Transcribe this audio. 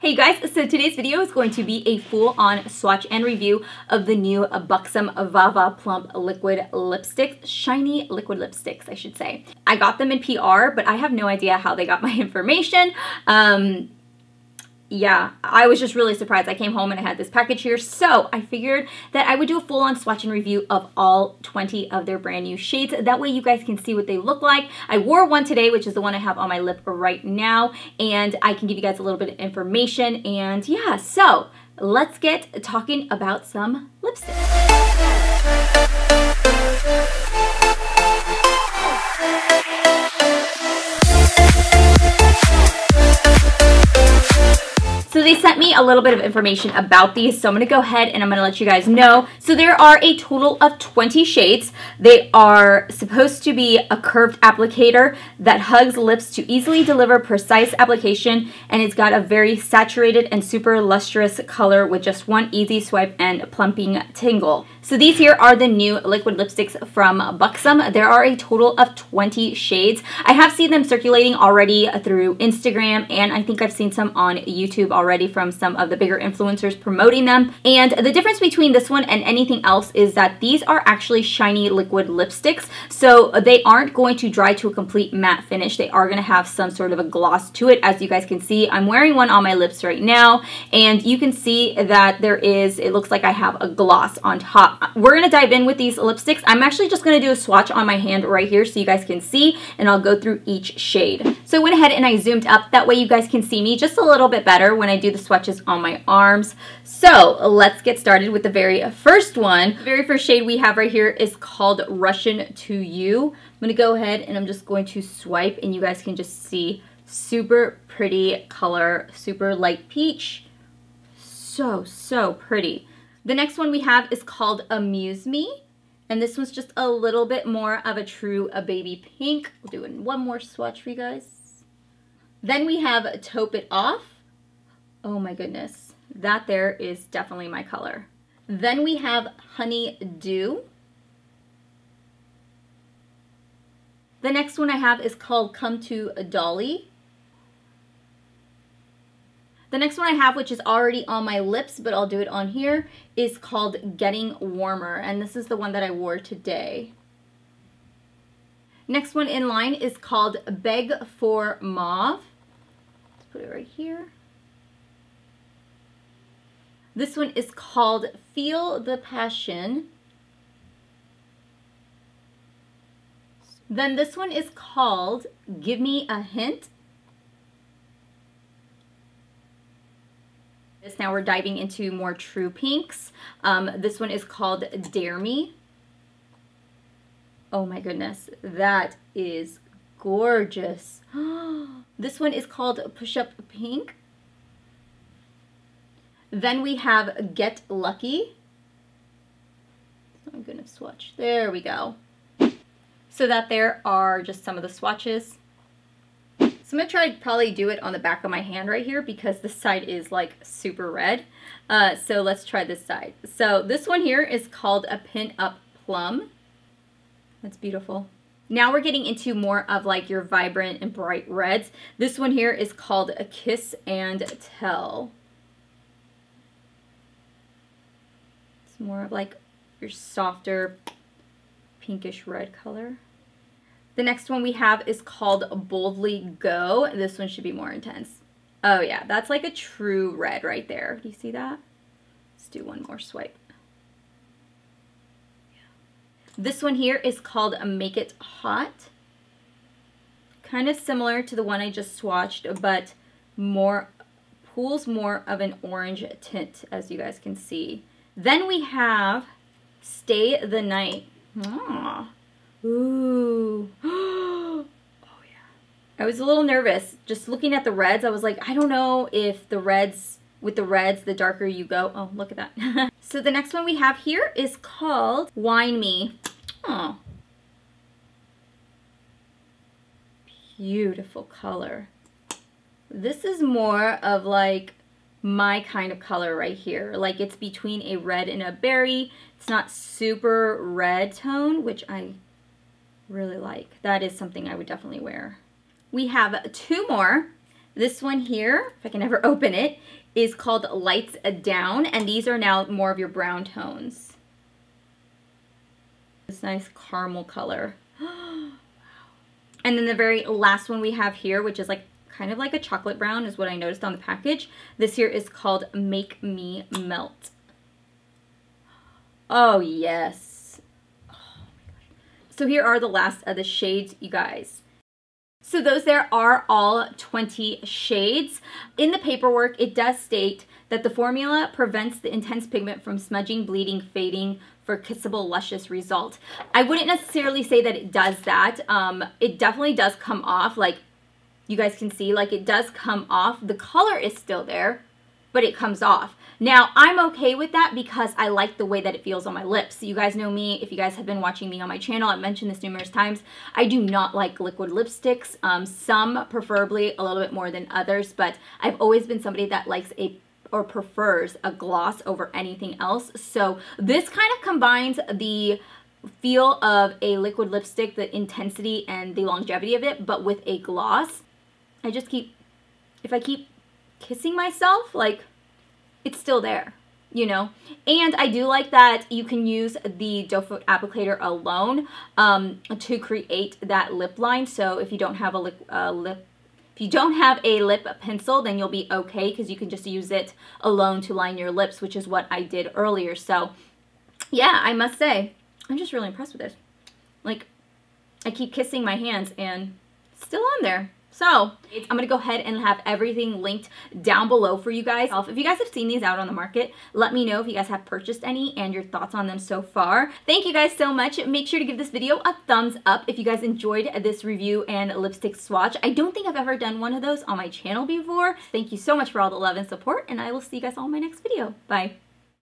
Hey guys, so today's video is going to be a full-on swatch and review of the new Buxom Vava Plump liquid lipsticks, shiny liquid lipsticks, I should say. I got them in PR, but I have no idea how they got my information. Yeah, I was just really surprised. I came home and I had this package here, so I figured that I would do a full-on swatch and review of all 20 of their brand new shades. That way you guys can see what they look like. I wore one today, which is the one I have on my lip right now, and I can give you guys a little bit of information. And yeah, so let's get talking about some lipsticks. So they sent me a little bit of information about these, so I'm going to go ahead and I'm going to let you guys know. So there are a total of 20 shades. They are supposed to be a curved applicator that hugs lips to easily deliver precise application, and it's got a very saturated and super lustrous color with just one easy swipe and plumping tingle. So these here are the new liquid lipsticks from Buxom. There are a total of 20 shades. I have seen them circulating already through Instagram, and I think I've seen some on YouTube already from some of the bigger influencers promoting them. And the difference between this one and anything else is that these are actually shiny liquid lipsticks, so they aren't going to dry to a complete matte finish. They are going to have some sort of a gloss to it. As you guys can see, I'm wearing one on my lips right now, and you can see that it looks like I have a gloss on top. We're going to dive in with these lipsticks. I'm actually just going to do a swatch on my hand right here so you guys can see, and I'll go through each shade. So I went ahead and I zoomed up. That way you guys can see me just a little bit better when I do the swatches on my arms. So let's get started with the very first one. The very first shade we have right here is called Russian to You. I'm going to go ahead and I'm just going to swipe, and you guys can just see super pretty color, super light peach. So pretty. The next one we have is called Amuse Me, and this one's just a little bit more of a true baby pink. We'll do one more swatch for you guys. Then we have Taupe It Off. Oh my goodness, that there is definitely my color. Then we have Honey Dew. The next one I have is called Come to Dolly. The next one I have, which is already on my lips, but I'll do it on here, is called Getting Warmer, and this is the one that I wore today. Next one in line is called Beg for Mauve. Let's put it right here. This one is called Feel the Passion. Then this one is called Give Me a Hint. Now we're diving into more true pinks. This one is called Dare Me. Oh my goodness, that is gorgeous. This one is called Push Up Pink. Then we have Get Lucky. I'm gonna swatch. There we go. So that there are just some of the swatches. So I'm going to try to probably do it on the back of my hand right here because this side is like super red. So let's try this side. So this one here is called a Pin Up Plum. That's beautiful. Now we're getting into more of like your vibrant and bright reds. This one here is called a Kiss and Tell. It's more of like your softer pinkish red color. The next one we have is called Boldly Go. This one should be more intense. Oh yeah, that's like a true red right there. Do you see that? Let's do one more swipe. This one here is called Make It Hot. Kind of similar to the one I just swatched, but pulls more of an orange tint, as you guys can see. Then we have Stay the Night. Ooh. Oh yeah. I was a little nervous. Just looking at the reds, I was like, I don't know if the reds, the darker you go. Oh, look at that. So the next one we have here is called Wine Me. Oh. Beautiful color. This is more of like my kind of color right here. Like it's between a red and a berry. It's not super red tone, which I really like. That is something I would definitely wear. We have two more. This one here, if I can ever open it, is called Lights Down, and these are now more of your brown tones. This nice caramel color. And then the very last one we have here, which is like kind of like a chocolate brown, is what I noticed on the package. This here is called Make Me Melt. Oh yes. Oh my gosh. So here are the last of the shades, you guys. So those there are all 20 shades. In the paperwork, it does state that the formula prevents the intense pigment from smudging, bleeding, fading for kissable, luscious result. I wouldn't necessarily say that it does that. It definitely does come off, like you guys can see, like it does come off. The color is still there, but it comes off. Now, I'm okay with that because I like the way that it feels on my lips. You guys know me. If you guys have been watching me on my channel, I've mentioned this numerous times. I do not like liquid lipsticks. Some preferably a little bit more than others, but I've always been somebody that likes or prefers a gloss over anything else. So this kind of combines the feel of a liquid lipstick, the intensity and the longevity of it, but with a gloss. If I keep kissing myself, like, it's still there, you know? And I do like that you can use the doe foot applicator alone to create that lip line. So if you don't have a lip pencil, then you'll be okay because you can just use it alone to line your lips, which is what I did earlier. So yeah, I must say, I'm just really impressed with it. Like, I keep kissing my hands and it's still on there. So I'm going to go ahead and have everything linked down below for you guys. If you guys have seen these out on the market, let me know if you guys have purchased any and your thoughts on them so far. Thank you guys so much. Make sure to give this video a thumbs up if you guys enjoyed this review and lipstick swatch. I don't think I've ever done one of those on my channel before. Thank you so much for all the love and support, and I will see you guys all in my next video. Bye.